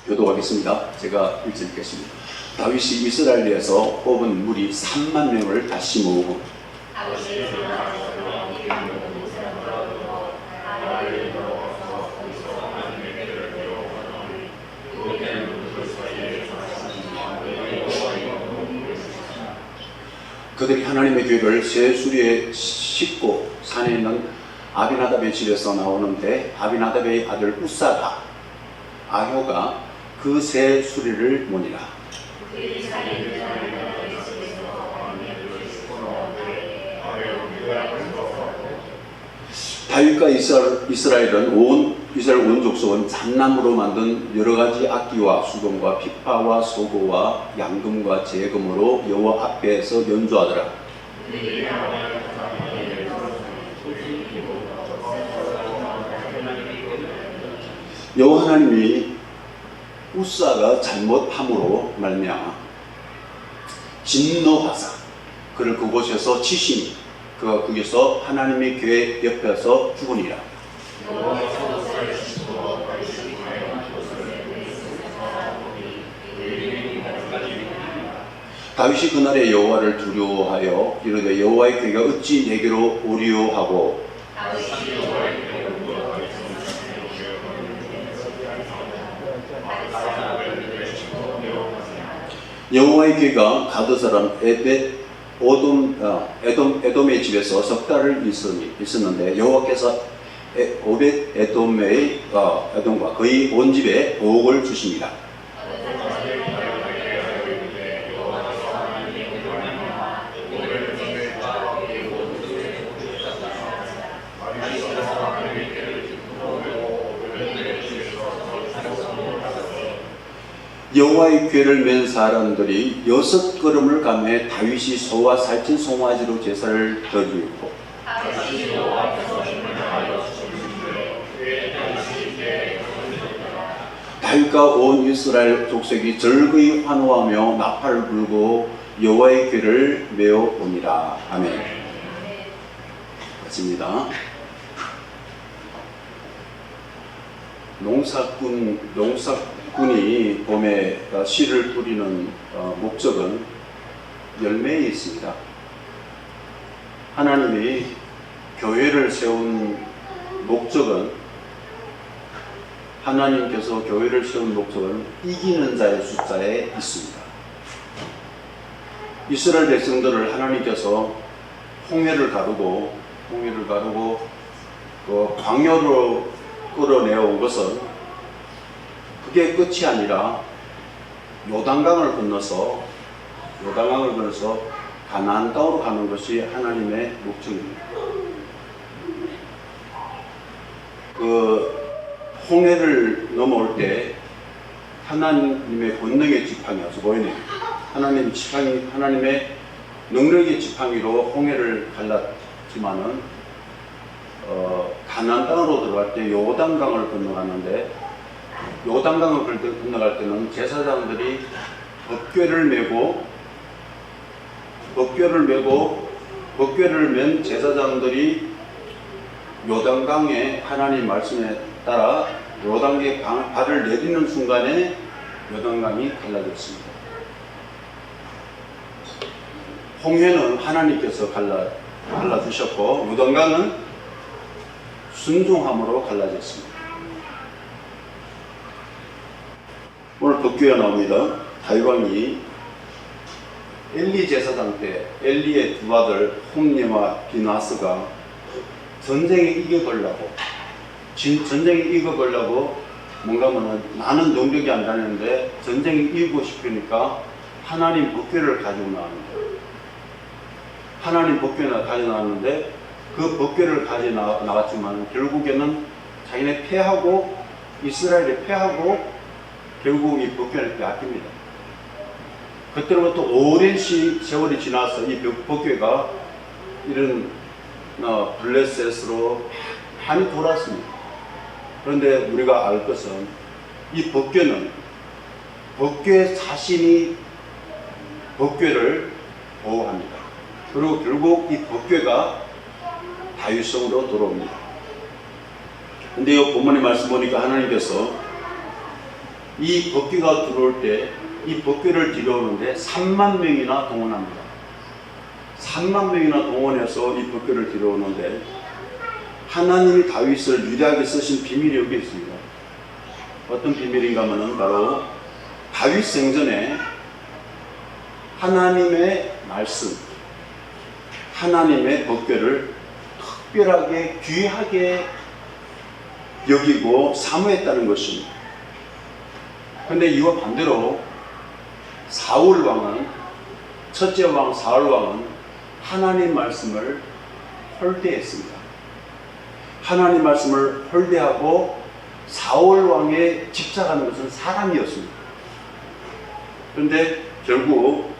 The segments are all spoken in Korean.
교도하겠습니다. 제가 읽겠습니다. 다윗이 이스라엘에서 뽑은 무리 3만 명을 다시 모으고 그들이 하나님의 교회를 새 수리에 싣고 산에 있는 아비나답의 집에서 나오는데 아비나답의 아들 우사가 아효가 그 새 수리를 모니라. 다윗과 이스라엘 온 족속은 잣나무로 만든 여러 가지 악기와 수금과 피파와 소고와 양금과 재금으로 여호와 앞에서 연주하더라. 여호와 하나님이 우사가 잘못함으로 말미암아 진노하사 그를 그곳에서 치시니 그가 거기서 하나님의 교회 옆에서 죽으니라. 다윗이 그날에 여호와를 두려워하여 이르되 여호와의 교회가 어찌 내게로 오리요 하고 여호와의 교회가 가드 사람 에돔의 집에서 석 달을 있었는데 여호와께서 에돔과 그의 온 집에 복을 주십니다. 여호와의 궤를 맨 사람들이 6걸음을 가매 다윗이 소와 살찐 송아지로 제사를 드리고 다윗과 온 이스라엘 족속이 즐거이 환호하며 나팔을 불고 여호와의 궤를 메어 오니라. 아멘. 맞습니다. 농사꾼이 봄에 씨를 뿌리는 목적은 열매에 있습니다. 하나님이 교회를 세운 목적은 하나님께서 교회를 세운 목적은 이기는 자의 숫자에 있습니다. 이스라엘 백성들을 하나님께서 홍해를 가르고 그 광야로 끌어내온 것은 그게 끝이 아니라 요단강을 건너서 가나안 땅으로 가는 것이 하나님의 목적입니다. 그 홍해를 넘어올 때 하나님의 권능의 지팡이 아주 보이네요. 하나님의 능력의 지팡이로 홍해를 갈랐지만은 가나안 땅으로 들어갈 때 요단강을 건너갔는데 요단강을 건너갈 때는 제사장들이 법궤를 맨 제사장들이 요단강의 하나님 말씀에 따라 요단강에 발을 내딛는 순간에 요단강이 갈라졌습니다. 홍해는 하나님께서 갈라주셨고 요단강은 순종함으로 갈라졌습니다. 오늘 법궤가 나옵니다. 다윗 왕이 엘리 제사장 때 엘리의 두 아들 홈리와 비나스가 전쟁에 이겨보려고 뭔가 나는 능력이 안 다녔는데 전쟁에 이기고 싶으니까 하나님 법궤를 가지고 나왔는데 그 법궤를 가지고 나왔지만 결국에는 자기네 이스라엘이 패하고 결국 이 법궤를 빼앗깁니다. 그때로부터 오랜 세월이 지나서 이 법궤가 이런 블레셋으로 많이 돌았습니다. 그런데 우리가 알 것은 이 법궤는 법궤 자신이 법궤를 보호합니다. 그리고 결국 이 법궤가 다윗성으로 돌아옵니다. 근데 이 본문의 말씀 보니까 하나님께서 이 법궤가 들어올 때 이 법궤를 들여오는데 3만 명이나 동원합니다. 3만 명이나 동원해서 이 법궤를 들여오는데 하나님이 다윗을 유대하게 쓰신 비밀이 여기 있습니다. 어떤 비밀인가 하면은 바로 다윗 생전에 하나님의 말씀, 하나님의 법궤를 특별하게 귀하게 여기고 사모했다는 것입니다. 그런데 이와 반대로 사울 왕은, 첫째 왕 사울 왕은 하나님 말씀을 홀대했습니다. 하나님 말씀을 홀대하고 사울 왕에 집착하는 것은 사람이었습니다. 그런데 결국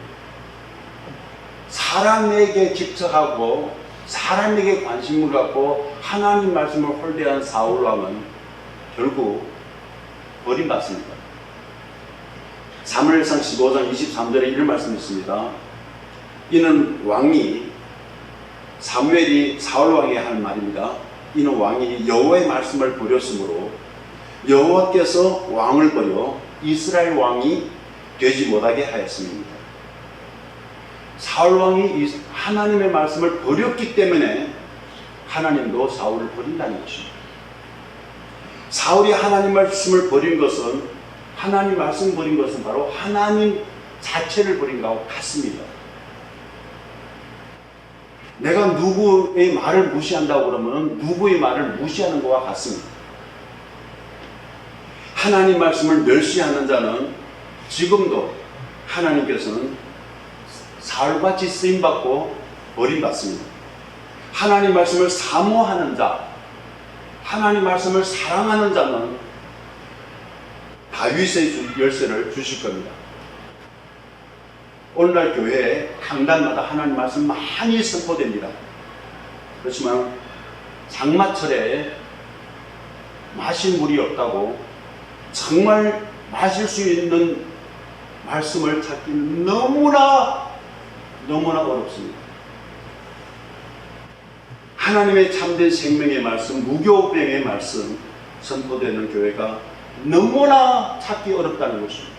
사람에게 집착하고 사람에게 관심을 갖고 하나님 말씀을 홀대한 사울 왕은 결국 버림받습니다. 사무엘상 15장 23절에 이런 말씀이 있습니다. 이는 왕이, 사무엘이 사울 왕에게 한 말입니다. 이는 왕이 여호와의 말씀을 버렸으므로 여호와께서 왕을 버려 이스라엘 왕이 되지 못하게 하였습니다. 사울 왕이 하나님의 말씀을 버렸기 때문에 하나님도 사울을 버린다는 것입니다. 사울이 하나님 말씀을 버린 것은, 하나님 말씀 버린 것은 바로 하나님 자체를 버린 것과 같습니다. 내가 누구의 말을 무시한다고 그러면 누구의 말을 무시하는 것과 같습니다. 하나님 말씀을 멸시하는 자는 지금도 하나님께서는 사울같이 쓰임받고 버림받습니다. 하나님 말씀을 사모하는 자, 하나님 말씀을 사랑하는 자는 다윗의 열쇠를 주실 겁니다. 오늘날 교회에 강단마다 하나님 말씀 많이 선포됩니다. 그렇지만 장마철에 마실 물이 없다고 정말 마실 수 있는 말씀을 찾기는 너무나 어렵습니다. 하나님의 참된 생명의 말씀, 무교병의 말씀 선포되는 교회가 너무나 찾기 어렵다는 것입니다.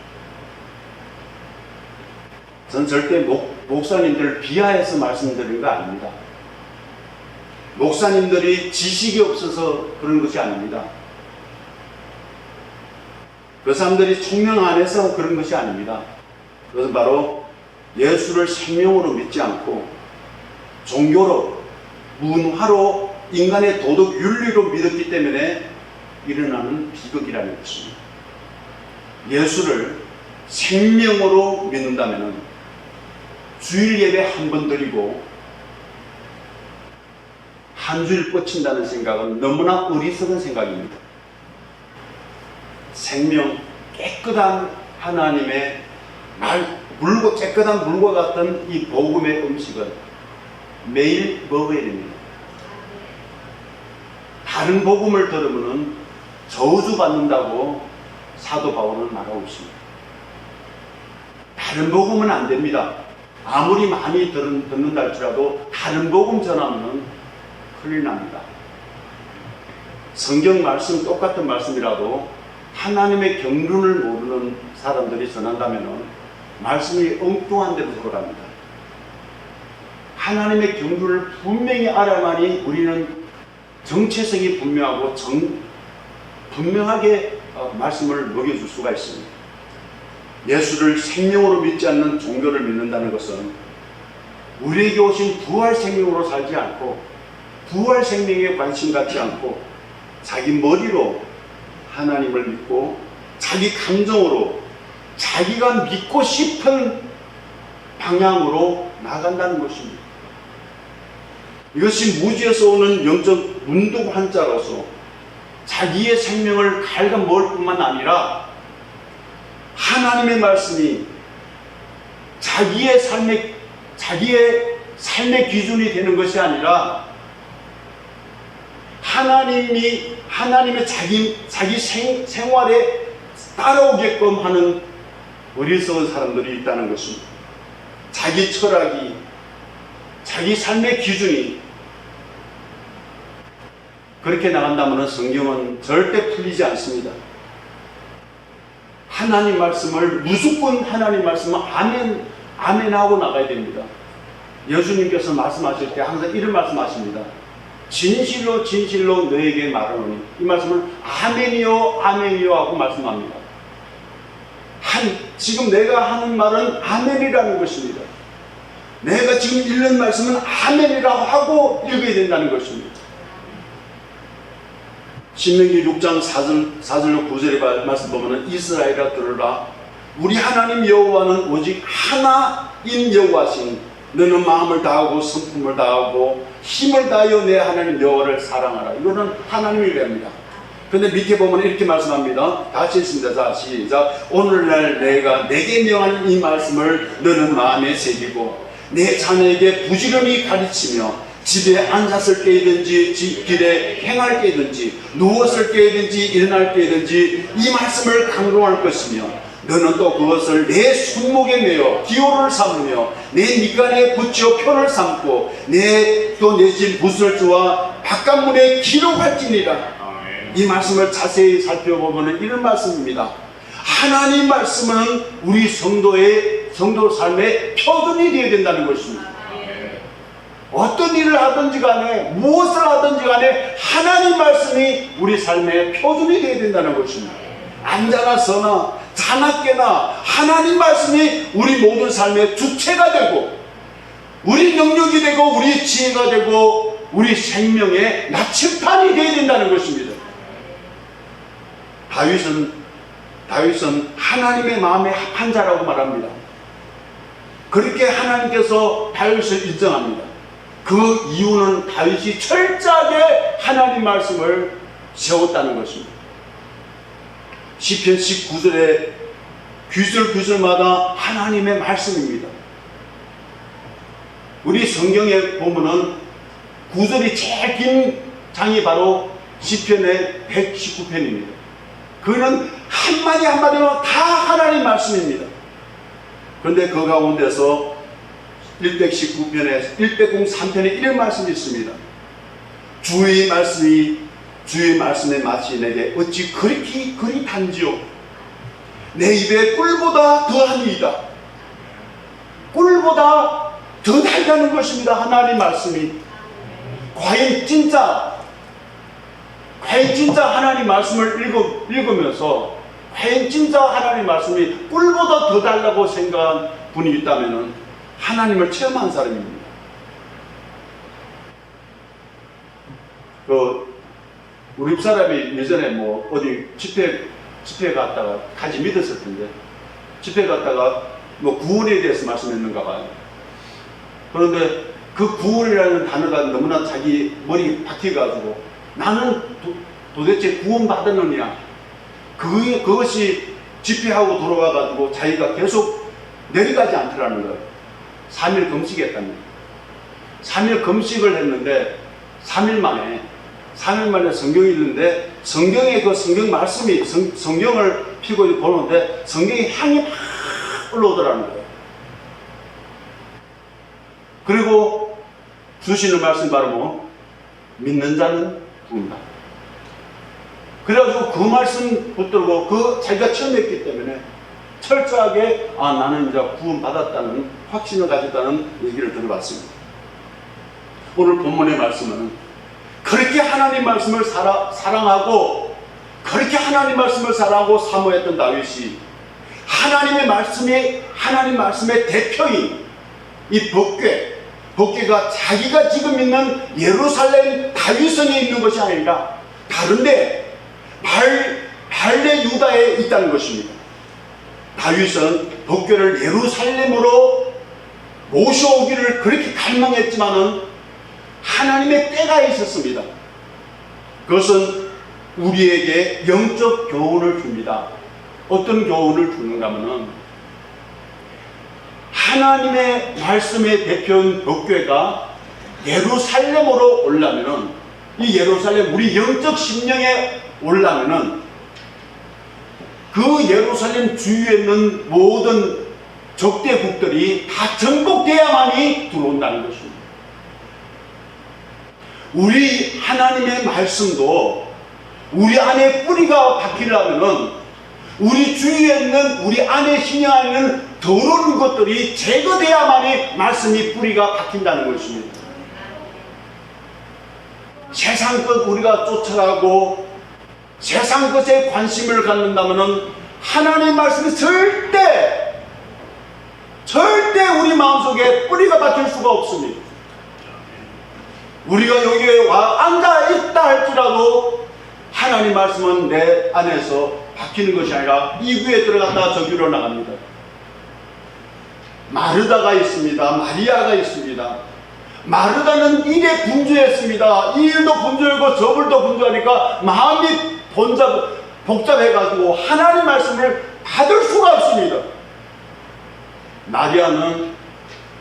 전 절대 목사님들을 비하해서 말씀드리는 거 아닙니다. 목사님들이 지식이 없어서 그런 것이 아닙니다. 그 사람들이 총명 안 해서 그런 것이 아닙니다. 그것은 바로 예수를 생명으로 믿지 않고 종교로, 문화로, 인간의 도덕 윤리로 믿었기 때문에 일어나는 비극이라는 것입니다. 예수를 생명으로 믿는다면 주일 예배 한 번 드리고 한 주일 뻗친다는 생각은 너무나 어리석은 생각입니다. 생명, 깨끗한 하나님의 깨끗한 물과 같은 이 복음의 음식은 매일 먹어야 됩니다. 다른 복음을 들으면 저주받는다고 사도 바울은 말하고 있습니다. 다른 복음은 안 됩니다. 아무리 많이 듣는다 할지라도 다른 복음 전하면 큰일 납니다. 성경 말씀, 똑같은 말씀이라도 하나님의 경륜을 모르는 사람들이 전한다면 말씀이 엉뚱한 데로 돌아갑니다. 하나님의 경륜을 분명히 알아야만이 우리는 정체성이 분명하고 분명하게 말씀을 먹여줄 수가 있습니다. 예수를 생명으로 믿지 않는 종교를 믿는다는 것은 우리에게 오신 부활 생명으로 살지 않고 부활 생명에 관심 갖지 않고 자기 머리로 하나님을 믿고 자기 감정으로 자기가 믿고 싶은 방향으로 나간다는 것입니다. 이것이 무지에서 오는 영적 문득환자로서 자기의 생명을 갉아먹을 뿐만 아니라 하나님의 말씀이 자기의 삶의 기준이 되는 것이 아니라 하나님의 자기 생활에 따라오게끔 하는 어리석은 사람들이 있다는 것입니다. 자기 철학이, 자기 삶의 기준이 그렇게 나간다면 성경은 절대 풀리지 않습니다. 하나님 말씀을 무조건 하나님 말씀을 아멘하고 나가야 됩니다. 예수님께서 말씀하실 때 항상 이런 말씀하십니다. 진실로 진실로 너에게 말하노니, 이 말씀을 아멘이요 아멘이요 하고 말씀합니다. 지금 내가 하는 말은 아멘이라는 것입니다. 내가 지금 읽는 말씀은 아멘이라고 하고 읽어야 된다는 것입니다. 신명기 6장 4절로 9절의 말씀 보면 이스라엘아 들으라, 우리 하나님 여호와는 오직 하나인 여호와시니 너는 마음을 다하고 성품을 다하고 힘을 다하여 내 하나님 여호와를 사랑하라. 이거는 하나님이 됩니다. 근데 밑에 보면 이렇게 말씀합니다. 같이 읽습니다. 자, 시작. 오늘날 내가 내게 명한 이 말씀을 너는 마음에 새기고 내 자녀에게 부지런히 가르치며 집에 앉았을 때이든지 길에 행할 때이든지 누웠을 때이든지 일어날 때이든지 이 말씀을 강론할 것이며 너는 또 그것을 내 손목에 매어 기호를 삼으며 내 밑간에 붙여 표를 삼고 내 집 부설주와 바깥문에 기록할지니라. 이 말씀을 자세히 살펴보면 이런 말씀입니다. 하나님 말씀은 우리 성도 삶의 표준이 되어야 된다는 것입니다. 어떤 일을 하든지 간에 무엇을 하든지 간에 하나님 말씀이 우리 삶의 표준이 되어야 된다는 것입니다. 앉아나 서나 자나깨나 하나님 말씀이 우리 모든 삶의 주체가 되고 우리 능력이 되고 우리 지혜가 되고 우리 생명의 나침판이 되어야 된다는 것입니다. 다윗은 하나님의 마음에 합한 자라고 말합니다. 그렇게 하나님께서 다윗을 인정합니다. 그 이유는 다윗이 철저하게 하나님 말씀을 세웠다는 것입니다. 시편 19절에 규절마다 하나님의 말씀입니다. 우리 성경에 보면은 구절이 제일 긴 장이 바로 시편의 119편입니다. 그는 한마디 한마디만 다 하나님 말씀입니다. 그런데 그 가운데서 119편에 103편에 이런 말씀이 있습니다. 주의 말씀에 마치 내게 어찌 그리 단지요 내 입에 꿀보다 더하니이다. 꿀보다 더 달다는 것입니다. 하나님 말씀이 과연 진짜 하나님 말씀을 읽으면서 과연 진짜 하나님 말씀이 꿀보다 더 달라고 생각한 분이 있다면 하나님을 체험한 사람입니다. 우리 집사람이 예전에 어디 집회 갔다가 같이 믿었을 텐데 집회 갔다가 구원에 대해서 말씀했는가 봐요. 그런데 그 구원이라는 단어가 너무나 자기 머리에 박혀가지고 나는 도대체 구원받았느냐, 그것이 집회하고 돌아와가지고 자기가 계속 내려가지 않더라는 거예요. 3일 금식했답니다. 3일 금식을 했는데 3일 만에 성경이 있는데 성경에 그 성경 말씀이 성경을 피고 보는데 성경의 향이 막 올라오더라는 거예요. 그리고 주시는 말씀 바로 믿는 자는 구원다. 그래가지고 그 말씀 붙들고 자기가 처음 했기 때문에 철저하게 나는 이제 구원받았다는 확신을 가졌다는 얘기를 들어봤습니다. 오늘 본문의 말씀은 그렇게 하나님 말씀을 사랑하고 그렇게 하나님 말씀을 사랑하고 사모했던 다윗이 하나님 말씀의 대표인 이 법궤가 자기가 지금 있는 예루살렘 다윗성에 있는 것이 아니라 다른데 발레 유다에 있다는 것입니다. 다윗은 법궤를 예루살렘으로 모셔오기를 그렇게 갈망했지만은 하나님의 때가 있었습니다. 그것은 우리에게 영적 교훈을 줍니다. 어떤 교훈을 주는가 하면은 하나님의 말씀의 대표인 법궤가 예루살렘으로 오려면은 이 예루살렘 우리 영적 심령에 오려면은 그 예루살렘 주위에 있는 모든 적대국들이 다 정복돼야만이 들어온다는 것입니다. 우리 하나님의 말씀도 우리 안에 뿌리가 박히려면은 우리 주위에 있는 우리 안에 신앙에 있는 더러운 것들이 제거돼야만이 말씀이 뿌리가 박힌다는 것입니다. 세상 것 우리가 쫓아가고 세상 것에 관심을 갖는다면 하나님 말씀이 절대 우리 마음속에 뿌리가 박힐 수가 없습니다. 우리가 여기에 와 앉아있다 할지라도 하나님 말씀은 내 안에서 박히는 것이 아니라 이 귀에 들어갔다가 저 귀로 나갑니다. 마르다가 있습니다. 마리아가 있습니다. 마르다는 일에 분주했습니다. 이 일도 분주하고 저 일도 분주하니까 마음이 복잡해가지고 하나님 말씀을 받을 수가 없습니다. 마리아는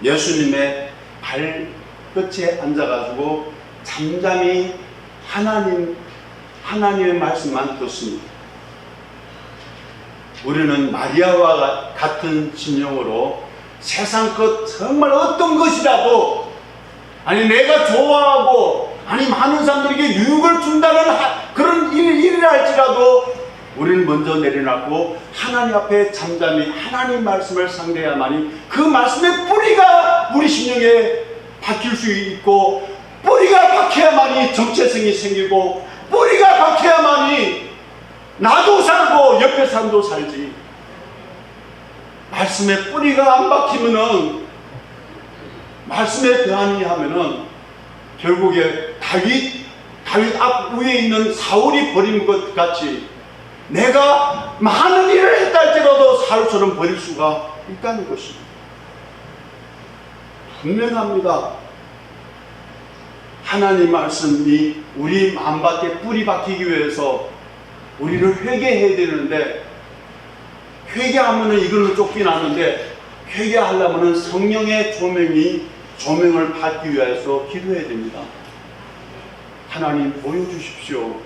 예수님의 발끝에 앉아가지고 잠잠히 하나님의 말씀만 듣습니다. 우리는 마리아와 같은 심령으로 세상 것 정말 어떤 것이라도 아니 내가 좋아하고 아니 많은 사람들에게 유익을 준다는 그런 일이라 할지라도 우리는 먼저 내려놨고 하나님 앞에 잠잠히 하나님 말씀을 상대해야만이 그 말씀의 뿌리가 우리 심령에 박힐 수 있고 뿌리가 박혀야만이 정체성이 생기고 뿌리가 박혀야만이 나도 살고 옆에 사람도 살지. 말씀의 뿌리가 안 박히면은 말씀에 대하니 하면은 결국에 다윗 앞 위에 있는 사울이 버린 것 같이 내가 많은 일을 했다 할지라도 사울처럼 버릴 수가 있다는 것입니다. 분명합니다. 하나님 말씀이 우리 마음밖에 뿌리 박히기 위해서 우리를 회개해야 되는데 회개하면 이걸로 쫓긴 하는데 회개하려면 성령의 조명을 받기 위해서 기도해야 됩니다. 하나님 보여주십시오.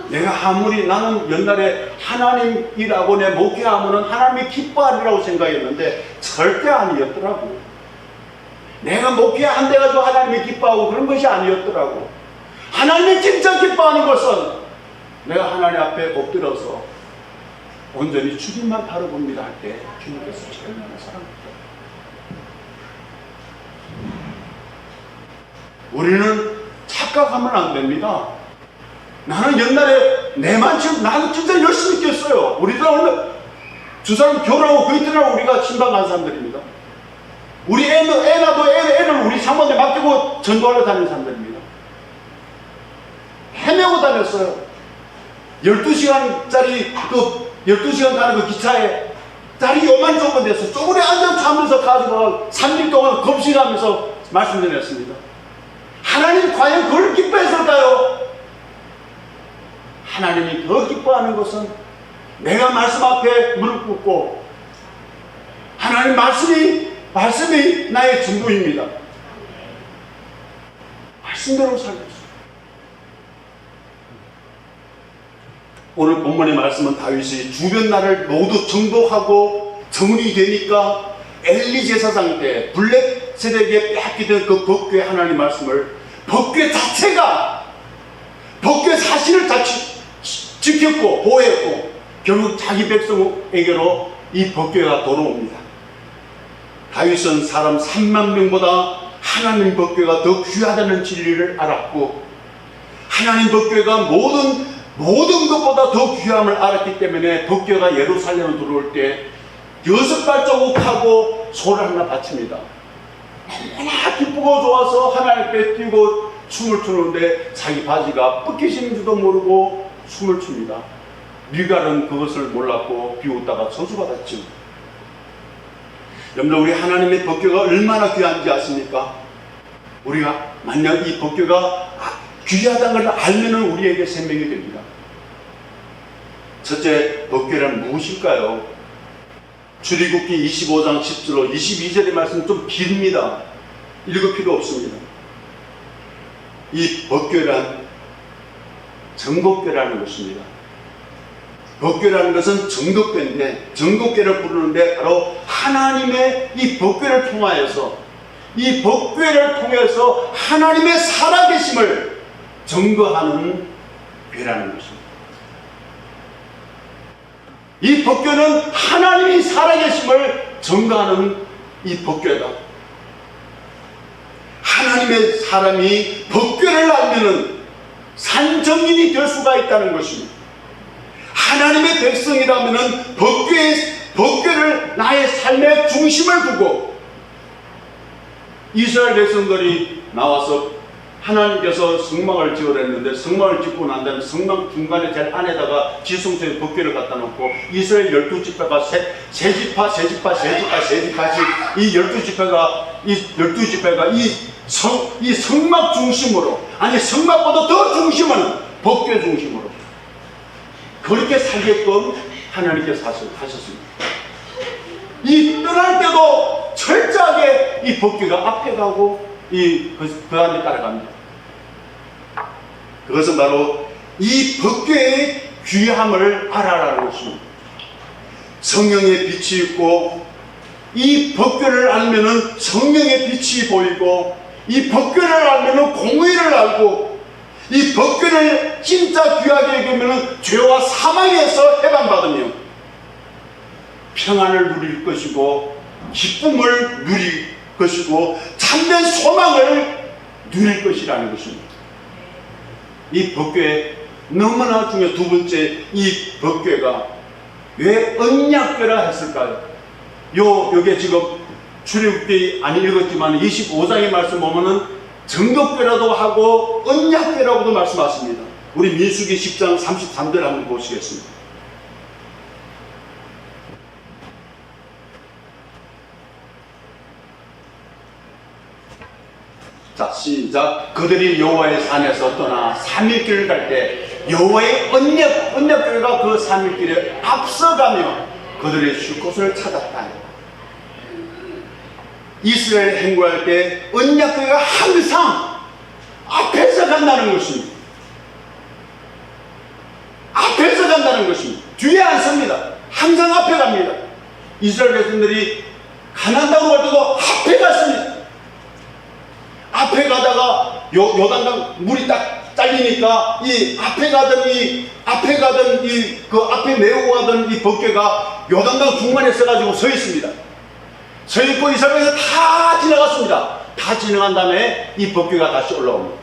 내가 아무리 나는 옛날에 하나님 일하고 내 목회하면 하나님이 기뻐하리라고 생각했는데 절대 아니었더라고. 내가 목회한 데 가지고 하나님이 기뻐하고 그런 것이 아니었더라고. 하나님이 진짜 기뻐하는 것은 내가 하나님 앞에 엎드려서 온전히 주님만 바라봅니다 할 때 주님께서 제일 많은 사랑합니다. 우리는 착각하면 안 됩니다. 나는 옛날에 나는 진짜 열심히 뛰었어요. 우리들 오늘 두 사람 결혼하고 그 이튿날 우리가 신방 간 사람들입니다. 우리 애를 우리 사모님에 맡기고 전도하러 다니는 사람들입니다. 헤매고 다녔어요. 12시간짜리 12시간 가는 그 기차에 자리 요만 좁은 데서 쪼그려 앉아 자면서 가지고 3일 동안 겁시가면서 말씀 드렸습니다. 하나님 과연 그걸 기뻐했을까요? 하나님이 더 기뻐하는 것은 내가 말씀 앞에 무릎 꿇고 하나님 말씀이 나의 전부입니다. 말씀대로 살겠습니다. 오늘 본문의 말씀은 다윗이 주변 나라를 모두 정복하고 정리되니까 엘리 제사장 때 블레셋에게 빼앗기던 그 법궤 하나님 말씀을 법궤 자체가 법궤 사실을 다 지켰고 보호했고 결국 자기 백성에게로 이 법궤가 돌아옵니다. 다윗은 사람 3만 명보다 하나님 법궤가 더 귀하다는 진리를 알았고 하나님 법궤가 모든 것보다 더 귀함을 알았기 때문에 법궤가 예루살렘에 들어올 때 6발자국하고 소를 하나 바칩니다. 너무나 기쁘고 좋아서 하나님 앞에 뛰고 춤을 추는데 자기 바지가 뻗기시는 줄도 모르고 춤을 춥니다. 미갈은 그것을 몰랐고 비웃다가 저주받았죠. 여러분들 우리 하나님의 법궤가 얼마나 귀한지 아십니까? 우리가 만약 이 법궤가 귀하다는 걸 알면 우리에게 생명이 됩니다. 첫째, 법궤란 무엇일까요? 출애굽기 25장 10절로 22절의 말씀은 좀 깁니다. 읽을 필요 없습니다. 이 법궤란 정법궤라는 것입니다. 법궤라는 것은 정법궤인데 정법궤를 부르는데 바로 하나님의 이 법궤를 통하여서 이 법궤를 통해서 하나님의 살아계심을 증거하는 궤라는 것입니다. 이 법궤는 하나님이 살아계심을 증거하는 이 법궤다. 하나님의 사람이 법궤를 알면은 산정인이 될 수가 있다는 것입니다. 하나님의 백성이라면은 법궤를 나의 삶의 중심을 두고, 이스라엘 백성들이 나와서 하나님께서 성막을 지으랬는데, 성막을 짓고 난 다음에 성막 중간에 제일 안에다가 지성소에 법궤를 갖다 놓고, 이스라엘 12지파가 세지파씩 이 12지파가 이 성막 중심으로, 아니 성막보다 더 중심은 법궤 중심으로 그렇게 살게끔 하나님께서 하셨습니다. 이 떠날 때도 철저하게 이 법궤가 앞에 가고 그 다음에 따라갑니다. 그것은 바로 이 법궤의 귀함을 알아라는 것입니다. 성령의 빛이 있고, 이 법궤를 알면은 성령의 빛이 보이고, 이 법궤를 알면은 공의를 알고, 이 법궤를 진짜 귀하게 여기면은 죄와 사망에서 해방받으며 평안을 누릴 것이고, 기쁨을 누릴 것이고, 참된 소망을 누릴 것이라는 것입니다. 이 법궤 너무나 중요한 두 번째, 이 법궤가 왜 언약궤라 했을까요? 요게 지금 출애굽기 안 읽었지만 25장의 말씀 보면은 정독궤라도 하고 언약궤라고도 말씀하십니다. 우리 민수기 10장 33절 한번 보시겠습니다. 자, 시작. 그들이 여호와의 산에서 떠나 3일길을 갈 때 여호와의 언약궤가 그 3일길에 앞서가며 그들의 쉴 곳을 찾았다. 이스라엘 행구할 때 언약궤가 항상 앞에서 간다는 것입니다. 앞에서 간다는 것입니다. 뒤에 안 섭니다. 항상 앞에 갑니다. 이스라엘 백성들이 가난다고 할 때도 앞에 갔습니다. 앞에 가다가 요단강 물이 딱 잘리니까 이 앞에 가던 그 앞에 메고 가던 이 법궤가 요단강 중간에 서가지고 서 있습니다. 서 있고 이스라엘에서 다 지나갔습니다. 다 지나간 다음에 이 법궤가 다시 올라옵니다.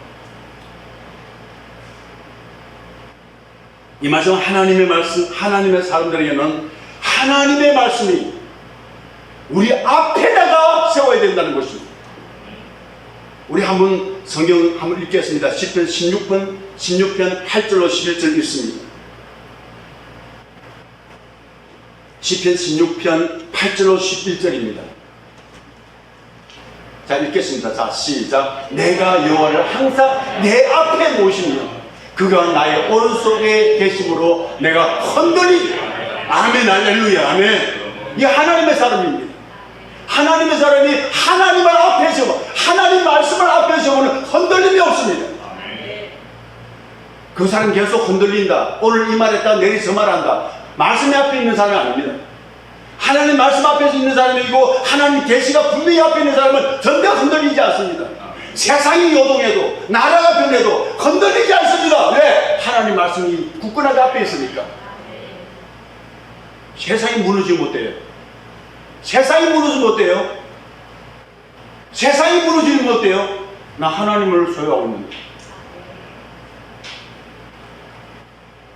이 말씀 하나님의 말씀, 하나님의 사람들에게는 하나님의 말씀이 우리 앞에다가 세워야 된다는 것입니다. 우리 한번 성경 한번 읽겠습니다. 시편 16편 8절로 11절 읽습니다. 시편 16편 8절로 11절입니다. 자, 읽겠습니다. 자, 시작. 내가 여호와를 항상 내 앞에 모시며 그가 나의 오른손에 계심으로 내가 흔들리지. 아멘, 할렐루야, 아멘. 이 하나님의 사람입니다. 하나님의 사람이 하나님을 앞에 세워, 하나님 말씀을 앞에 세우면 흔들림이 없습니다. 그 사람 계속 흔들린다. 오늘 이 말했다 내일 저 말한다. 말씀이 앞에 있는 사람이 아닙니다. 하나님 말씀 앞에 있는 사람이고 하나님 계시가 분명히 앞에 있는 사람은 전혀 흔들리지 않습니다. 세상이 요동해도 나라가 변해도 흔들리지 않습니다. 왜? 하나님 말씀이 굳건하게 앞에 있으니까. 세상이 무너지면 어때요? 세상이 무너지면 어때요? 세상이 무너지면 어때요? 나 하나님을 소유하고 있는데.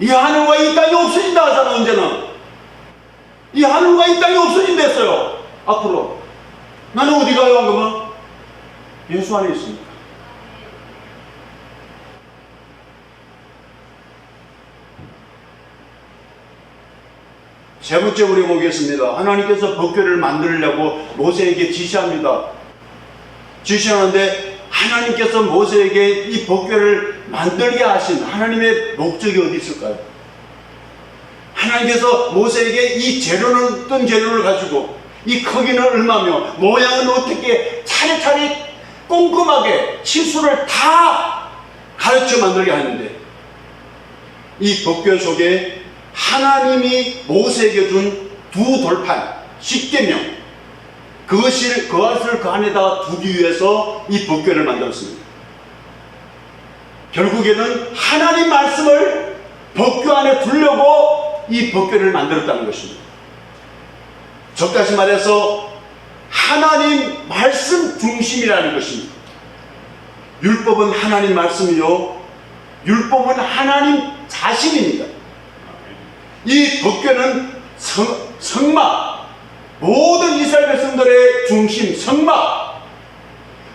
이 하늘과 이 땅이 없어진다 하잖아. 언제는 이 하늘과 이 땅이 없어진댔어요. 앞으로 나는 어디 가요? 그러면 예수 안에 있습니다. 세 번째 우리 보겠습니다. 하나님께서 법궤를 만들려고 모세에게 지시합니다. 지시하는데 하나님께서 모세에게 이 법궤를 만들게 하신 하나님의 목적이 어디 있을까요? 하나님께서 모세에게 이 재료는 어떤 재료를 가지고 이 크기는 얼마며 모양은 어떻게 차례차례 꼼꼼하게 치수를 다 가르쳐 만들게 하는데, 이 법궤 속에 하나님이 모세에게 준 두 돌판, 십계명, 그것을 그 안에다 두기 위해서 이 법궤를 만들었습니다. 결국에는 하나님 말씀을 법궤 안에 두려고 이 법궤를 만들었다는 것입니다. 적다시 말해서 하나님 말씀 중심이라는 것입니다. 율법은 하나님 말씀이요, 율법은 하나님 자신입니다. 이 법궤는 성막, 모든 이스라엘 백성들의 중심, 성막,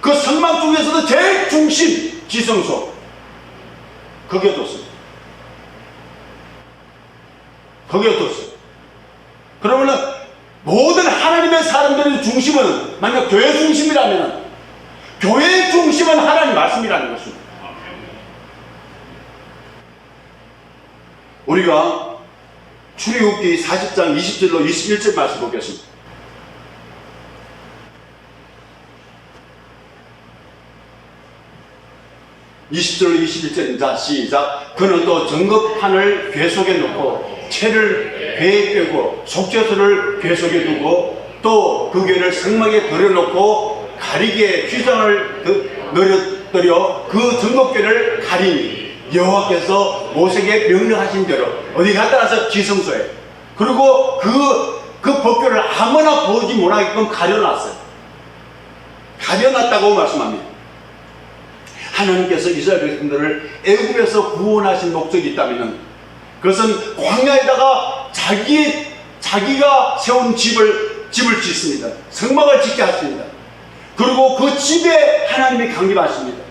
그 성막 중에서도 제일 중심, 지성소, 거기에 뒀습니다. 거기에 뒀어요. 그러면은 모든 하나님의 사람들의 중심은, 만약 교회 중심이라면 교회의 중심은 하나님 말씀이라는 것입니다. 우리가 출애굽기 40장 20절로 21절 말씀 보겠습니다. (20절로 21절) 시작. 그는 또 정금판을 궤 속에 넣고 채를 궤에 꿰고 속죄소를 궤 속에 두고 또 그 궤를 성막에 들여놓고 가리개에 휘장을 늘어뜨려 그 정금궤를 가리니 여호와께서 모세에게 명령하신 대로 어디 갖다 놔서 지성소에, 그리고 그 법궤를 아무나 보지 못하게끔 가려놨어요. 가려놨다고 말씀합니다. 하나님께서 이스라엘 백성들을 애굽에서 구원하신 목적이 있다면 그것은 광야에다가 자기가 세운 집을 짓습니다. 성막을 짓게 하십니다. 그리고 그 집에 하나님이 강림하십니다.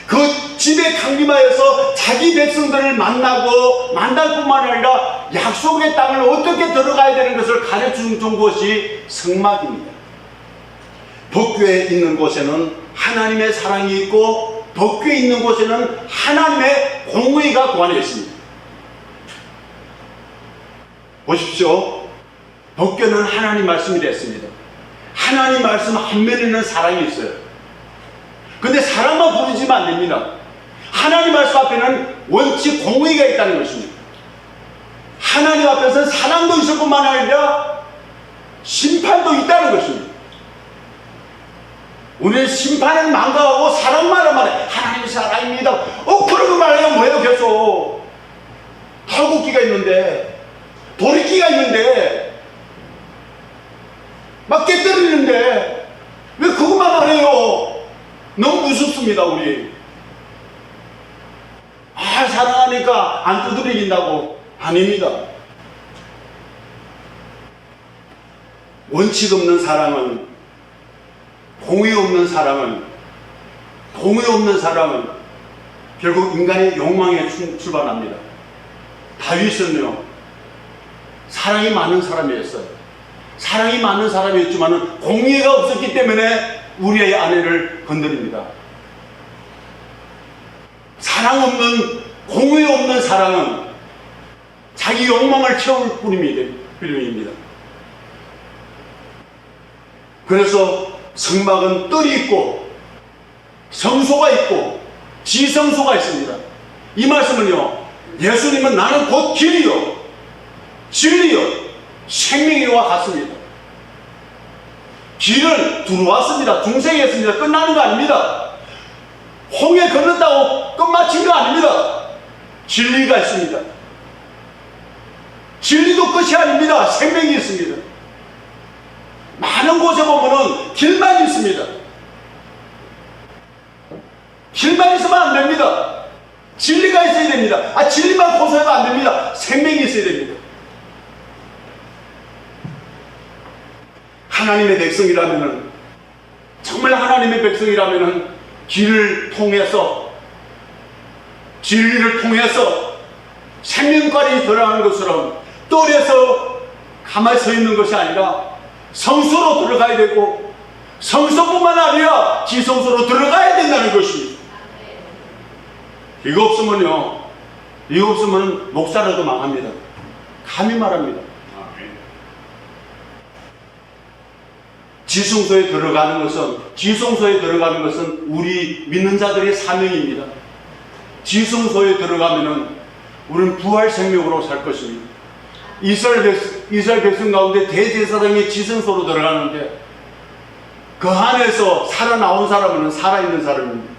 그 집에 강림하여서 자기 백성들을 만날 뿐만 아니라 약속의 땅을 어떻게 들어가야 되는 것을 가르쳐준 것이 성막입니다. 법궤에 있는 곳에는 하나님의 사랑이 있고 법궤에 있는 곳에는 하나님의 공의가 관해 있습니다. 보십시오. 법궤는 하나님 말씀이 됐습니다. 하나님 말씀 한면에는 사랑이 있어요. 근데 사랑만 부르지면 안 됩니다. 하나님 말씀 앞에는 원칙 공의가 있다는 것입니다. 하나님 앞에서는 사랑도 있을 뿐만 아니라 심판도 있다는 것입니다. 우리는 심판을 망각하고 사랑만 말해. 하나님이 사랑입니다. 그러고 말해요. 뭐예요 계속. 탈곡기가 있는데, 도리끼가 있는데, 막 깨뜨리는데 왜 그것만 말해요? 너무 무섭습니다. 우리 사랑하니까 안 두드리긴다고. 아닙니다. 원칙 없는 사랑은, 공의 없는 사랑은 결국 인간의 욕망에 출발합니다. 다윗은요, 사랑이 많은 사람이었어요. 사랑이 많은 사람이었지만 공의가 없었기 때문에 우리의 아내를 건드립니다. 사랑 없는, 공의 없는 사랑은 자기 욕망을 채울 뿐입니다. 그래서 성막은 뜰이 있고 성소가 있고 지성소가 있습니다. 이 말씀은요, 예수님은 나는 곧 길이요 진리요 생명이와 같습니다. 길을 들어왔습니다. 중생했습니다. 끝나는 거 아닙니다. 홍해 건넜다고 끝마친 거 아닙니다. 진리가 있습니다. 진리도 끝이 아닙니다. 생명이 있습니다. 많은 곳에 보면은 길만 있습니다. 길만 있으면 안 됩니다. 진리가 있어야 됩니다. 진리만 고소해도 안 됩니다. 생명이 있어야 됩니다. 하나님의 백성이라면은, 정말 하나님의 백성이라면은 길을 통해서, 진리를 통해서 생명까지 들어가는 것처럼 뜰에서 가만히 서 있는 것이 아니라 성소로 들어가야 되고, 성소뿐만 아니라 지성소로 들어가야 된다는 것입니다. 이거 없으면 목사라도 망합니다. 감히 말합니다. 지성소에 들어가는 것은 우리 믿는 자들의 사명입니다. 지성소에 들어가면은 우리는 부활 생명으로 살 것입니다. 이스라엘 백성 가운데 대제사장이 지성소로 들어가는데 그 안에서 살아나온 사람은 살아있는 사람입니다.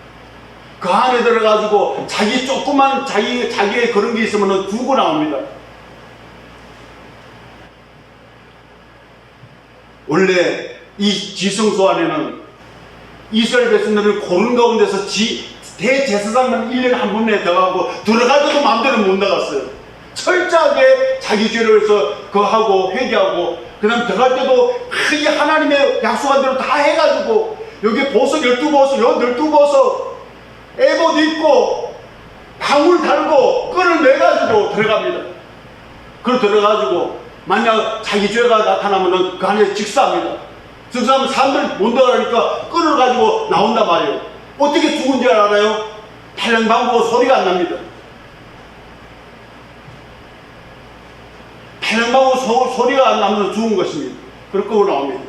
그 안에 들어가지고 자기의 그런 게 있으면 두고 나옵니다. 원래 이 지성소 안에는 이스라엘 백성들을 고른 가운데서 대제사장만 1년에 한 번에 들어가고 들어갈 때도 마음대로 못 나갔어요. 철저하게 자기 죄를 해서 그거 하고 회개하고 그 다음 들어갈 때도 크게 하나님의 약속한 대로 다 해가지고 여기 보석 12보석 여기 12보석 에봇 입고 방울 달고 끈을 내가지고 들어갑니다. 그걸 들어가지고 만약 자기 죄가 나타나면은 그 안에 직사합니다. 직사하면 사람들 못 들어가니까 끈을 가지고 나온단 말이에요. 어떻게 죽은지 알아요? 팔랑방구 소리가 안 납니다. 팔랑방구 소리가 안 나면 죽은 것입니다. 그렇게 나옵니다.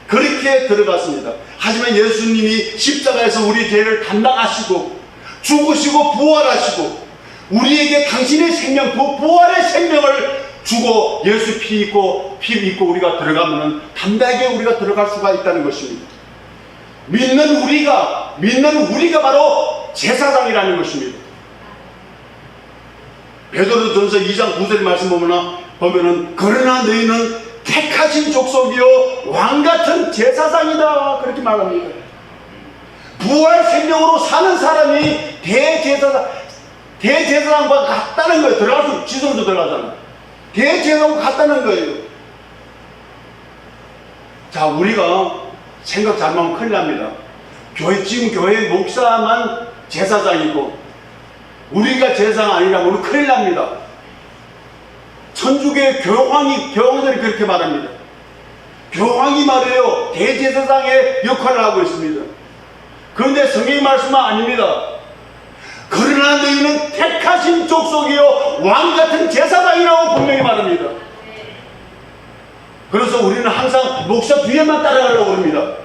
그렇게 들어갔습니다. 하지만 예수님이 십자가에서 우리 죄를 담당하시고 죽으시고 부활하시고 우리에게 당신의 생명, 부활의 생명을 주고 예수 피 입고 우리가 들어가면 담대하게 우리가 들어갈 수가 있다는 것입니다. 믿는 우리가 바로 제사장이라는 것입니다. 베드로전서 2장 9절 말씀 보면은 그러나 너희는 택하신 족속이요 왕같은 제사장이다 그렇게 말합니다. 부활 생명으로 사는 사람이 대제사장과 같다는 거예요. 들어가서 지성소 들어가잖아요. 대제사장과 같다는 거예요. 자, 우리가 생각 잘못하면 큰일 납니다. 지금 교회 목사만 제사장이고 우리가 제사장 아니라면 우리 큰일 납니다. 천주교의 교황들이 그렇게 말합니다. 교황이 말해요. 대제사장의 역할을 하고 있습니다. 그런데 성경의 말씀은 아닙니다. 그러나 너희는 택하신 족속이요 왕같은 제사장이라고 분명히 말합니다. 그래서 우리는 항상 목사 뒤에만 따라가려고 합니다.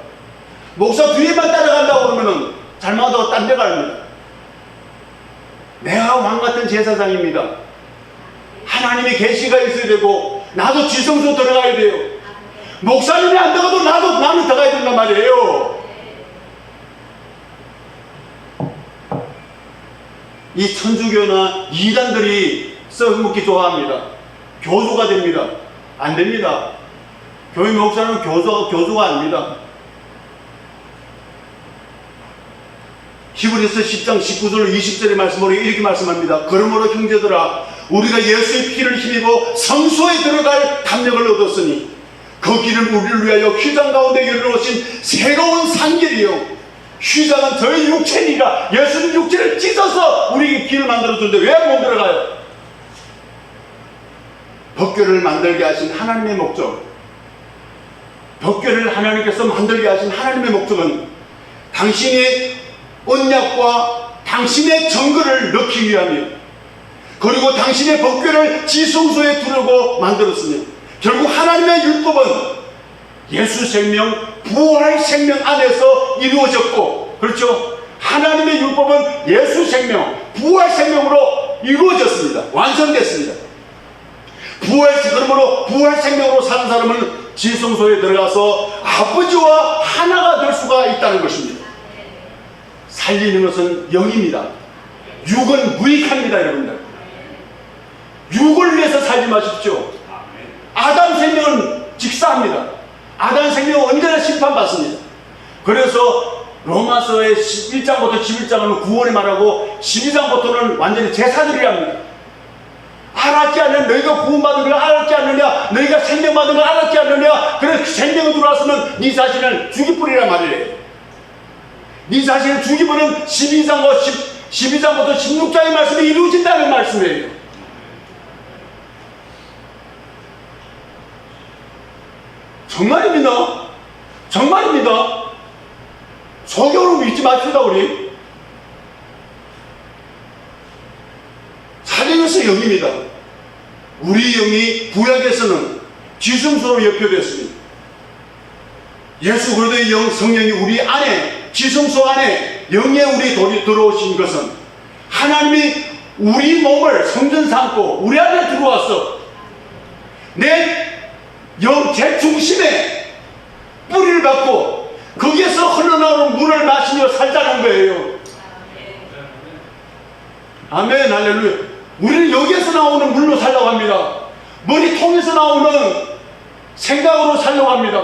목사 뒤에만 따라간다고 그러면은 잘못하다가 딴 데 갑니다. 내가 왕같은 제사장입니다. 하나님의 계시가 있어야 되고 나도 지성소 들어가야 돼요. 목사님이 안 들어가도 나는 들어가야 된단 말이에요. 이 천주교나 이단들이 썩먹기 좋아합니다. 교주가 됩니다. 안 됩니다. 교회 목사는 교주가 아닙니다. 히브리서 10장 19절 20절의 말씀으로 이렇게 말씀합니다. 그러므로 형제들아 우리가 예수의 피를 힘입어 성소에 들어갈 담력을 얻었으니 그 길은 우리를 위하여 휘장 가운데 열어놓으신 새로운 산길이요 휘장은 저희 육체니라. 예수님 육체를 찢어서 우리에게 길을 만들어주는데 왜 못 들어가요? 법궤를 만들게 하신 하나님의 목적, 법궤를 하나님께서 만들게 하신 하나님의 목적은 당신의 언약과 당신의 정글을 넣기 위함이요 그리고 당신의 법궤를 지성소에 두려고 만들었으며 결국 하나님의 율법은 예수 생명, 부활 생명 안에서 이루어졌고, 그렇죠? 하나님의 율법은 예수 생명, 부활 생명으로 이루어졌습니다. 완성됐습니다. 그러므로 부활 생명으로 사는 사람은 지성소에 들어가서 아버지와 하나가 될 수가 있다는 것입니다. 살리는 것은 영입니다. 육은 무익합니다, 여러분들. 육을 위해서 살지 마십시오. 아담 생명은 직사합니다. 아담 생명은 언제나 심판받습니다. 그래서 로마서의 1장부터 11장은 구원을 말하고 12장부터는 완전히 제사들이 합니다. 알았지 않느냐? 너희가 구원받은 걸 알았지 않느냐? 너희가 생명받은 걸 알았지 않느냐? 그래서 생명이 들어왔으면 네 자신을 죽이버리란 말이에요. 네 자신을 죽이버리면 12장부터 16장의 말씀이 이루어진다는 말씀이에요. 정말입니다. 정말입니다. 속여로 믿지 마십시다. 우리 살리면서 영입니다. 우리 영이 구약에서는 지성소로 여표됐습니다. 예수 그리스도의 영 성령이 우리 안에 지성소 안에 영에 우리 돌이 들어오신 것은 하나님이 우리 몸을 성전 삼고 우리 안에 들어와서 내 영 제 중심에 뿌리를 받고 거기에서 흘러나오는 물을 마시며 살자는 거예요. 아멘, 할렐루야. 우리는 여기에서 나오는 물로 살라고 합니다. 머리통에서 나오는 생각으로 살려고 합니다.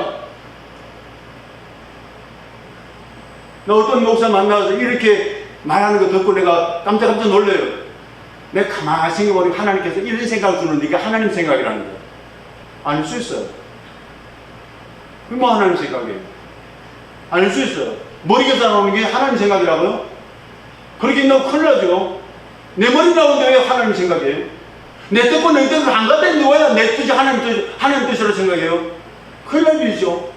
나 어떤 목사 만나서 이렇게 말하는 거 듣고 내가 깜짝 놀래요. 내가 가만히 생각해보니까 하나님께서 이런 생각을 주는데 이게 하나님 생각이라는 거예요. 아닐 수 있어요. 그게 뭐 하나님 생각이에요? 아닐 수 있어요. 머리 계산 나오는 게 하나님 생각이라고요? 그렇게 너무 큰일 나죠. 내 머리 나오는데 왜 하나님 생각이에요? 내 뜻과 내 뜻을 안 갖다는데 왜 내 뜻이 하나님 뜻이라고 생각해요? 큰일 날 일이죠.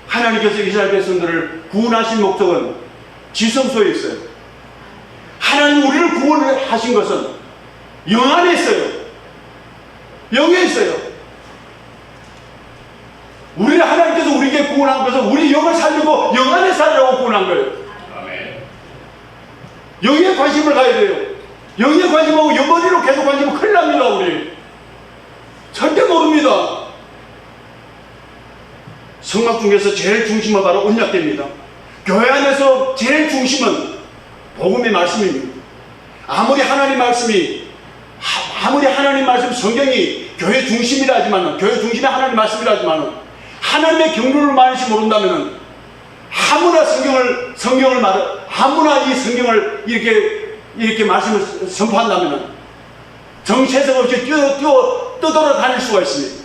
하나님께서 이스라엘 백성들을 구원하신 목적은 지성소에 있어요. 하나님 우리를 구원을 하신 것은 영 안에 있어요. 영에 있어요. 우리를 하나님께서 우리에게 구원한 것은 우리 영을 살리고 영 안에 살리라고 구원한 거예요. 영에 관심을 가야 돼요. 영에 관심하고 영머리로 계속 관심하면 큰일 납니다. 우리 절대 모릅니다. 성막 중에서 제일 중심은 바로 언약궤입니다. 교회 안에서 제일 중심은 복음의 말씀입니다. 아무리 하나님 말씀 성경이 교회 중심이라 하지만, 교회 중심의 하나님 말씀이라 하지만, 하나님의 경륜을 많이 모른다면 아무나 아무나 이 성경을 이렇게 말씀을 선포한다면 정체성 없이 떠돌아 다닐 수가 있습니다.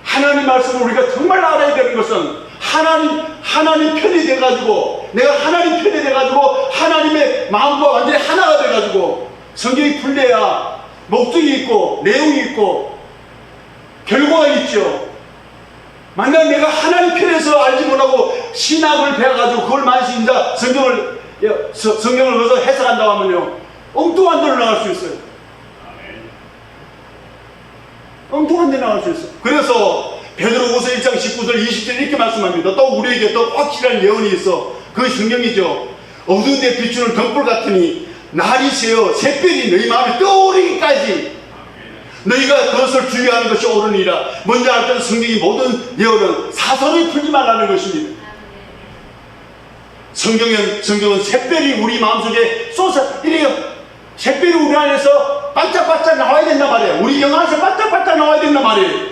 하나님 말씀을 우리가 정말 알아야 되는 것은 하나님 편이 돼가지고, 내가 하나님 편이 돼가지고 하나님의 마음과 완전히 하나가 돼가지고 성경이 풀려야 목적이 있고 내용이 있고 결과가 있죠. 만약 내가 하나님 편에서 알지 못하고 신학을 배워가지고 그걸 만신자 성경을 넣어서 해석한다고 하면요, 엉뚱한 데로 나갈 수 있어요. 엉뚱한 데 나갈 수 있어요. 그래서 베드로후서 1장 19절 20절 이렇게 말씀합니다. 또 우리에게 또 확실한 예언이 있어. 그 성경이죠. 어두운 데 비추는 등불 같으니 날이 새어 새별이 너희 마음에 떠오르기까지 너희가 그것을 주의하는 것이 옳으니라. 먼저 알 때는 성경이 모든 예언은 사설을 풀지 말라는 것입니다. 성경은 새별이 우리 마음속에 쏟아 이래요. 새별이 우리 안에서 반짝반짝 나와야 된단 말이에요. 우리 영 안에서 반짝반짝 나와야 된단 말이에요.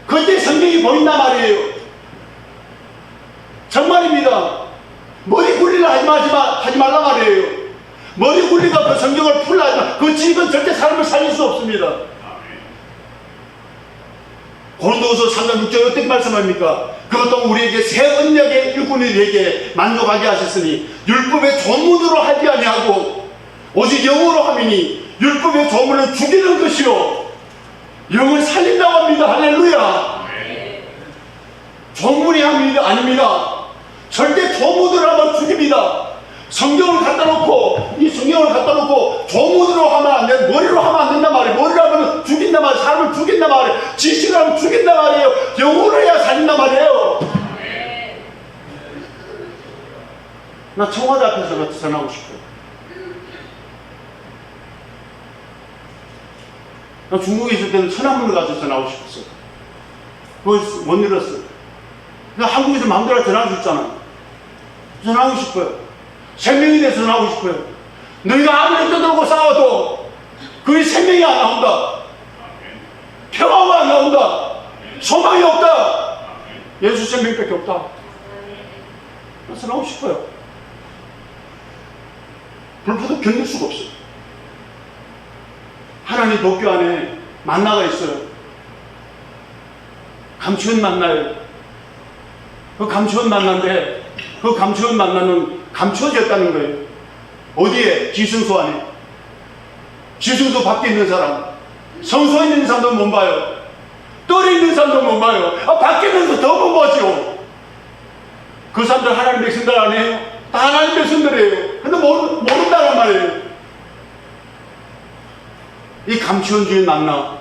그때 성경이 보인단 말이에요. 정말입니다. 머리 굴리라 하지 말란 말이에요. 머리 굴리가 그 성경을 풀라 하지 마. 그 지식은 절대 사람을 살릴 수 없습니다. 고린도후서 3장 6절 어떻게 말씀합니까? 그것도 우리에게 새 언약의 일꾼이 되게 만족하게 하셨으니 율법의 조문으로 하지 아니하고 오직 영으로 함이니 율법의 조문은 죽이는 것이요 영을 살린다고 합니다. 할렐루야. 조문이 아닙니다. 절대 조문으로 하면 죽입니다. 성경을 갖다 놓고 조문으로 하면 안 돼. 머리로 하면 안 된단 말이에요. 머리로 하면 죽인단 말이에요. 사람을 죽인단 말이에요. 지식을 하면 죽인단 말이에요. 영으로 해야 살린단 말이에요. 나 청와대 앞에서 전하고 싶어요. 나 중국에 있을 때는 천안문을 가서 전하고 싶었어요. 그걸 못 이뤘어요. 나 한국에서 마음대로 전할 수 있잖아. 전하고 싶어요. 생명이 돼서 전하고 싶어요. 너희가 아무리 떠들고 싸워도 그의 생명이 안 나온다. 평화가 안 나온다. 소망이 없다. 예수 생명밖에 없다. 나 전하고 싶어요. 불포도 견딜 수가 없어요. 하나님 도교 안에 만나가 있어요. 감추원 만나요. 그 감추원 만난데 그 감추원 만나는 감추어졌다는 거예요. 어디에? 지성소 안에. 지성소 밖에 있는 사람, 성소에 있는 사람도 못 봐요. 뜰에 있는 사람도 못 봐요. 밖에 있는 사람도 더 못 봐죠. 그 사람들 하나님 백성들 아니에요? 다 하나님 백성들이에요. 근데 모른다는 말이에요. 이 감추원 주인 만나,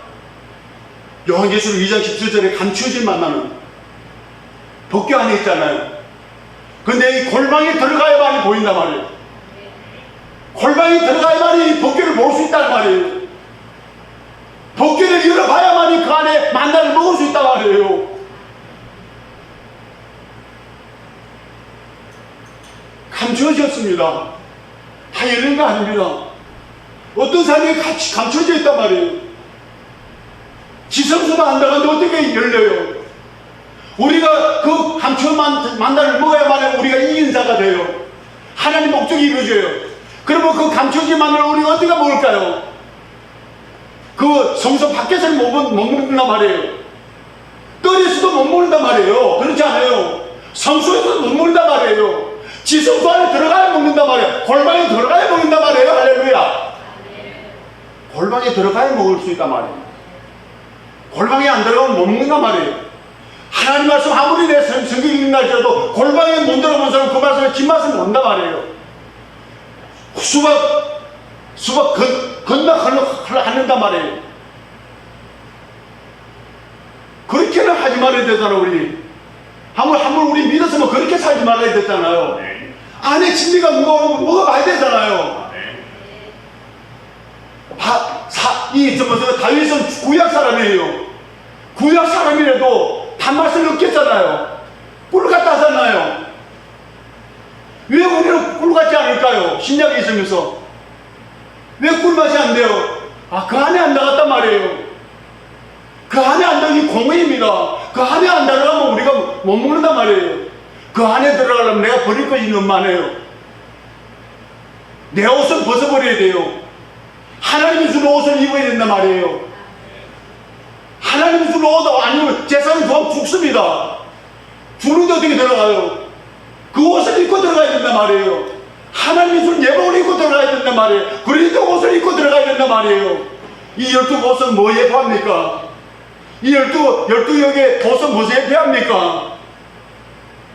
요한계시록 2장 17절에 감추어진 만나는 도교 안에 있잖아요. 근데 이 골방에 들어가야만이 보인단 말이에요. 골방에 들어가야만이 도교를 볼 수 있단 말이에요. 도교를 열어봐야만이 그 안에 만나를 먹을 수 있단 말이에요. 감추어졌습니다. 다 열린 거 아닙니다. 어떤 삶이 같이 감춰져 있단 말이에요. 지성소도 안 들어가는데 어떻게 열려요? 우리가 그 감춰 만나를 먹어야만 우리가 이긴 자가 돼요. 하나님 목적이 이루어져요. 그러면 그 감춰진 만나를 우리가 어떻게 먹을까요? 그 성소 밖에서는 못 먹는단 말이에요. 뜰에서도 못 먹는단 말이에요. 그렇지 않아요? 성소에서도 못 먹는단 말이에요. 지성소 안에 들어가야 먹는단 말이에요. 골방에 들어가야 먹는단 말이에요. 할렐루야. 골방에 들어가야 먹을 수 있단 말이에요. 골방에 안 들어가면 못 먹는단 말이에요. 하나님 말씀 아무리 내 성경 읽는다 할지라도 골방에 못 들어본 사람 그 말씀에 뒷맛을 모른단 말이에요. 수박 건너 하는단 말이에요. 그렇게는 하지 말아야 되잖아. 우리 한번 우리 믿었으면 그렇게 살지 말아야 되잖아요. 안에 진리가 먹어봐야 되잖아요. 다윗은 구약 사람이에요. 구약 사람이라도 단맛을 느꼈잖아요. 꿀 같다잖아요. 왜 우리는 꿀 같지 않을까요? 신약에 있으면서 왜 꿀맛이 안 돼요? 그 안에 안 나갔단 말이에요. 그 안에 안 들어가면 공의입니다. 그 안에 안 들어가면 우리가 못 먹는단 말이에요. 그 안에 들어가려면 내가 버릴 것이 너무 많아요. 내 옷을 벗어버려야 돼요. 하나님이 주는 옷을 입어야 된단 말이에요. 하나님이 주는 옷 아니면 재산을 더 죽습니다. 죽는데 어떻게 들어가요? 그 옷을 입고 들어가야 된단 말이에요. 하나님이 주는 예복을 입고 들어가야 된단 말이에요. 그리스도 옷을 입고 들어가야 된단 말이에요. 이 12옷은 뭐 예표합니까? 이 12역의 옷은 무엇을 예표합니까?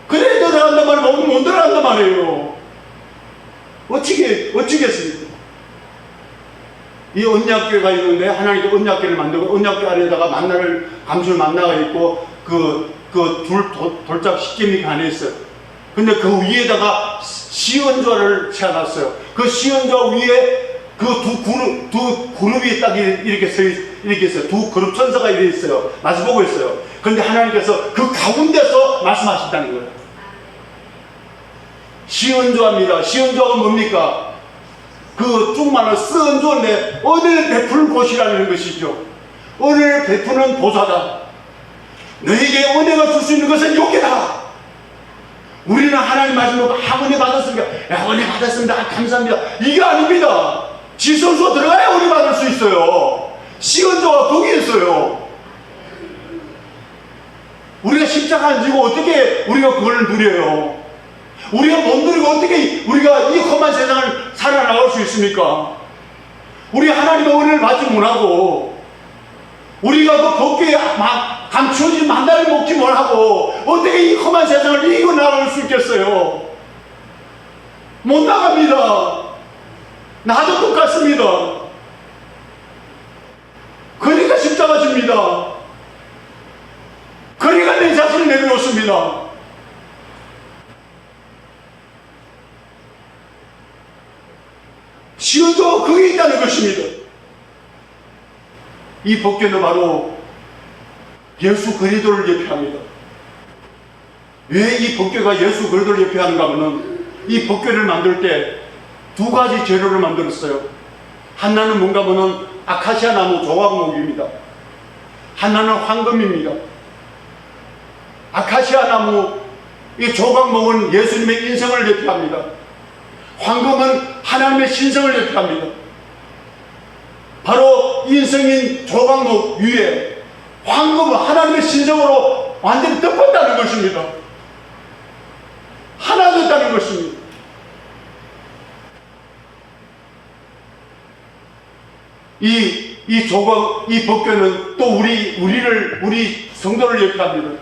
그래야 들어간단 말이에요. 못 들어간단 말이에요. 어찌겠습니까? 이 언약궤가 있는데 하나님께 언약궤를 만들고 언약궤 아래에다가 만나를 감출 만나가 있고 그 돌짝 십계명이 안에 있어요. 근데 그 위에다가 시언좌를 세워놨어요. 그 시언좌 위에 그 두 그룹이 딱 이렇게 있어요. 두 그룹 천사가 이렇게 있어요. 마주보고 있어요. 그런데 하나님께서 그 가운데서 말씀하신다는 거예요. 시언좌입니다. 시언좌가 뭡니까? 그 쭉말로 쓰은조인데 은혜를 베푸는 곳이라는 것이죠. 은혜를 베푸는 보좌다. 너에게 은혜가 줄 수 있는 것은 여기다. 우리는 하나님 말씀으로 은혜 받았습니다. 은혜 받았습니다. 감사합니다. 이게 아닙니다. 지성소 들어가야 은혜 받을 수 있어요. 시은조가 거기 있어요. 우리가 십자가 안 지고 어떻게 우리가 그걸 누려요? 우리가 못 누리고 어떻게 우리가 이 험한 세상을 살아나갈 수 있습니까? 우리 하나님의 은혜를 받지 못하고 우리가 그 법궤에 감추어진 만다를 먹지 못하고 어떻게 이 험한 세상을 이겨나갈 수 있겠어요? 못 나갑니다. 나도 똑같습니다. 그러니까 십자가 집니다. 그러니까 내 자신을 내려놓습니다. 시온도 그게 있다는 것입니다. 이 법궤는 바로 예수 그리스도를 예표합니다. 왜 이 법궤가 예수 그리스도를 예표하는가 하면 이 법궤를 만들 때 두 가지 재료를 만들었어요. 하나는 뭔가 하면 아카시아 나무 조각목입니다. 하나는 황금입니다. 아카시아 나무 이 조각목은 예수님의 인성을 예표합니다. 황금은 하나님의 신성을 예표합니다. 바로 인성인 조각목 위에 황금은 하나님의 신성으로 완전히 덮었다는 것입니다. 하나 됐다는 것입니다. 이 조각, 이 법궤는 또 우리 성도를 예표합니다.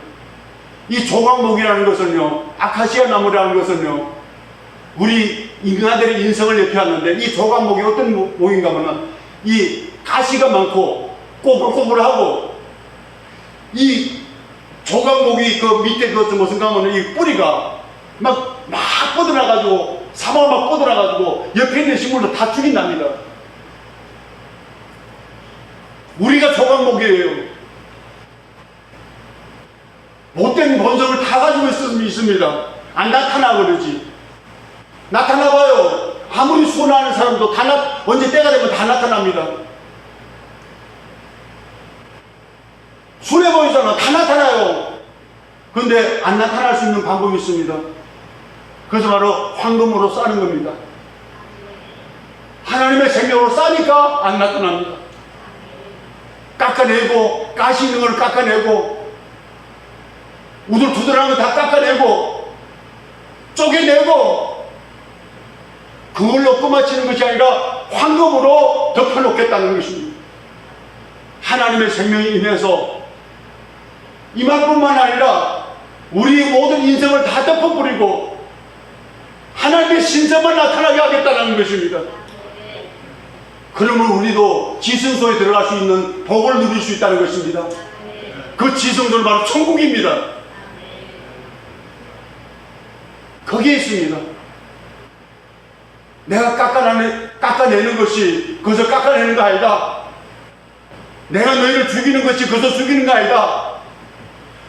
이 조각목이라는 것은요, 아카시아 나무라는 것은요, 우리 인간들의 인성을 예표하는데 이 조각목이 어떤 목인가 하면 이 가시가 많고 꼬불꼬불하고 이 조각목이 그 밑에 그 무슨 가면 이 뿌리가 막 뻗어나가지고 사방을 막 뻗어나가지고 옆에 있는 식물도 다 죽인답니다. 우리가 조각목이에요. 못된 본성을 다 가지고 있습니다. 안 나타나 그러지. 나타나봐요. 아무리 순화하는 사람도 언제 때가 되면 다 나타납니다. 순해 보이잖아. 다 나타나요. 그런데 안 나타날 수 있는 방법이 있습니다. 그래서 바로 황금으로 싸는 겁니다. 하나님의 생명으로 싸니까 안 나타납니다. 깎아내고, 가시 있는 걸 깎아내고, 우둘투둘한 거 다 깎아내고, 쪼개내고, 그걸로 끝마치는 것이 아니라 황금으로 덮어놓겠다는 것입니다. 하나님의 생명이 임해서 이만뿐만 아니라 우리 모든 인생을 다 덮어버리고 하나님의 신성만 나타나게 하겠다는 것입니다. 그러면 우리도 지성소에 들어갈 수 있는 복을 누릴 수 있다는 것입니다. 그 지성소는 바로 천국입니다. 거기에 있습니다. 내가 깎아내는 것이 거기서 깎아내는 거 아니다. 내가 너희를 죽이는 것이 거기서 죽이는 거 아니다.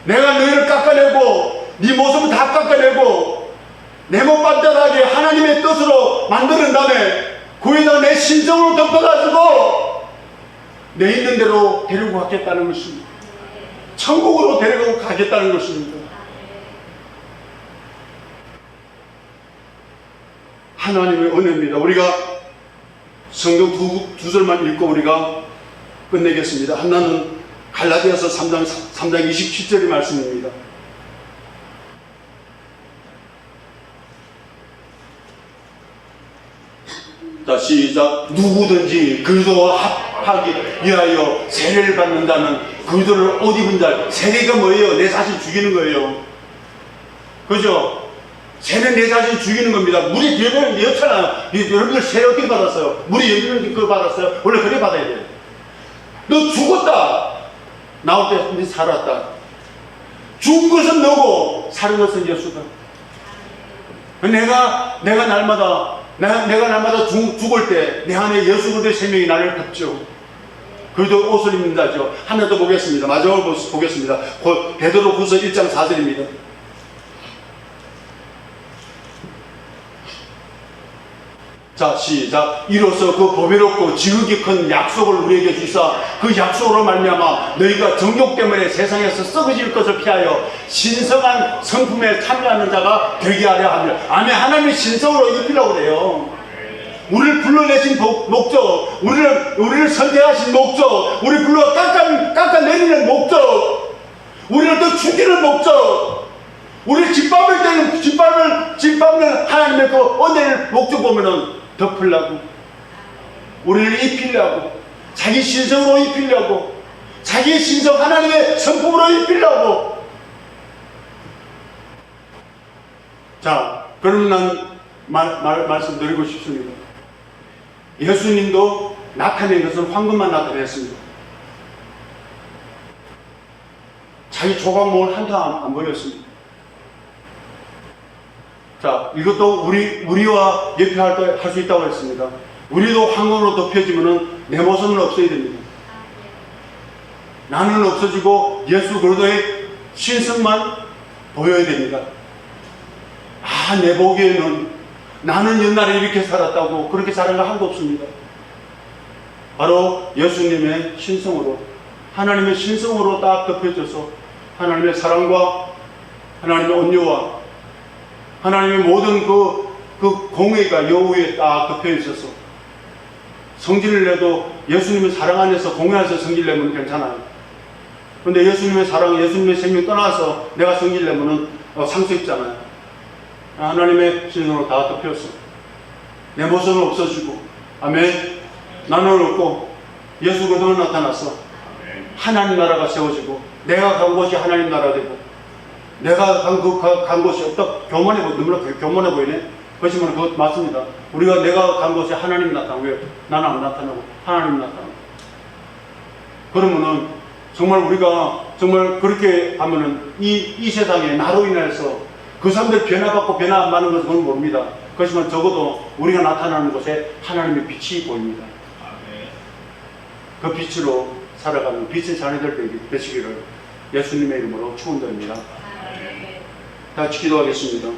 내가 너희를 깎아내고 네 모습을 다 깎아내고 내 몸 반듯하게 하나님의 뜻으로 만드는 다음에 거기다 내 신성으로 덮어가지고 내 있는 대로 데리고 가겠다는 것입니다. 천국으로 데리고 가겠다는 것입니다. 하나님의 은혜입니다. 우리가 성경 두 절만 읽고 우리가 끝내겠습니다. 하나는 갈라디아서 3장 27절의 말씀입니다. 자, 시작. 누구든지 그리스도와 합하기 위하여 세례를 받는다는 그리스도를 옷 입은 자. 세례가 뭐예요? 내 자신 죽이는 거예요. 그죠? 세례는 내 자신 죽이는 겁니다. 물이 되면 여잖아요. 여러분들 세례 어떻게 받았어요? 물이 여러분들 그거 받았어요? 원래 그래 받아야 돼요. 너 죽었다. 나올 때 네 살았다. 죽은 것은 너고 사는 것은 예수다. 내가 날마다 죽을 때 내 안에 예수 그리스도의 생명이 나를 덮죠. 그래도 옷을 입는 자죠. 하나 더 보겠습니다. 마지막으로 보겠습니다. 베드로후서 1장 4절입니다. 자, 시작. 이로써 그 보배롭고 지극히 큰 약속을 우리에게 주사 그 약속으로 말미암아 너희가 정욕 때문에 세상에서 썩어질 것을 피하여 신성한 성품에 참여하는 자가 되게 하려 합니다. 아멘. 하나님의 신성으로 입히라고 그래요. 우리를 불러내신 목적, 우리를 선택하신 목적, 우리 불러 깎아내리는 목적, 우리를 더 죽이는 목적, 우리를 짓밟는 하나님의 그 은혜를 목적 보면은 덮으려고, 우리를 입히려고, 자기 신성으로 입히려고, 자기의 신성 하나님의 성품으로 입히려고. 자, 그러면 난 말씀드리고 싶습니다. 예수님도 나타낸 것은 황금만 나타냈습니다. 자기 조각목을 한도 안 보였습니다. 자, 이것도 우리와 예표할 수 있다고 했습니다. 우리도 황금으로 덮여지면은 내 모습은 없어야 됩니다. 나는 없어지고 예수 그리스도의 신성만 보여야 됩니다. 아, 내 보기에는 나는 옛날에 이렇게 살았다고 그렇게 살은 거 하나도 없습니다. 바로 예수님의 신성으로, 하나님의 신성으로 딱 덮여져서 하나님의 사랑과 하나님의 온유와 하나님의 모든 그 공의가 여호와에 딱 덮여 있어서 성질을 내도 예수님의 사랑 안에서 공의 안에서 성질 내면 괜찮아요. 그런데 예수님의 사랑, 예수님의 생명 떠나서 내가 성질 내면은 상처 있잖아요. 하나님의 신성으로 다 덮였어. 내 모습은 없어지고, 아멘. 나는 없고 예수 그리스도는 나타났어. 하나님 나라가 세워지고, 내가 간 곳이 하나님 나라 되고, 내가 간 곳이 없다. 너무나 교만해 보이네. 그렇지만 그것 맞습니다. 내가 간 곳이 하나님 나타나고, 왜? 나는 안 나타나고 하나님 나타나고. 그러면은 정말 우리가 정말 그렇게 하면은 이 세상에 나로 인해서 그 사람들 변화받고 변화 안 받는 것은 그건 모릅니다. 그렇지만 적어도 우리가 나타나는 곳에 하나님의 빛이 보입니다. 그 빛으로 살아가는 빛의 자녀들 되시기를 예수님의 이름으로 축원드립니다. 다 같이 기도하겠습니다.